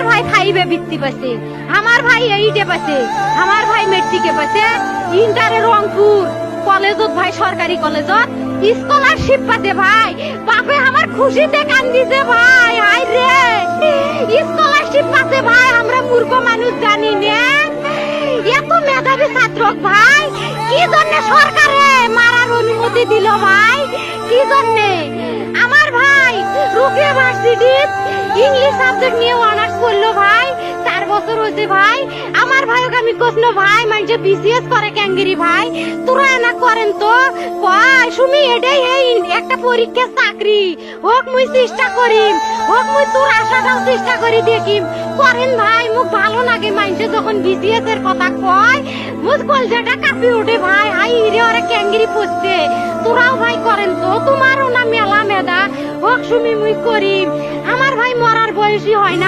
ভাই ফাইভে বৃত্তি পাচ্ছে, আমার ভাই এইটে পাচ্ছে, আমার ভাই মেট্রিকে পাচ্ছে, ইন্টারে রংপুর কলেজত ভাই সরকারি কলেজত স্কলারশিপ পাতে ভাই। বাপে আমার খুশিতে কান্দিছে ভাই, হাই রে স্কলারশিপ পাতে ভাই। আমরা মূর্খ মানুষ জানি না এত মেধাবী ছাত্র ভাই কি জন্য সরকারে মারার অনুমতি দিল ভাই, কি জন্য? আমার ভাই রুকিয়া ভার্সিটি ইংলিশ সাবজেক্ট নিয়ে অনার্স করলো ভাই, 4 বছর হয়েছে ভাই। আমার ভাইকে আমি কইনো ভাই মানে বিসিএস করে ক্যাঙ্গেরি ভাই, তোরা না করেন তো ভাই সুমি এটাই এই একটা পরীক্ষা চাকরি হোক মুই চেষ্টা করিম, হোক মুই তোর আশাটাও চেষ্টা করি দেখিম করেন ভাই। মুখ ভালো লাগে মাইনছে যখন বিসিএস এর কথা কয়, মুখ কলজাটা কাঁপি ওঠে ভাই, হাই রে ওরে ক্যাঙ্গেরি পড়ছে। তোরাও ভাই করেন তো, তোমারও না মেলা মেধা, হোক সুমি মুই করিম। আমার ভাই মরার বয়সী হয় না।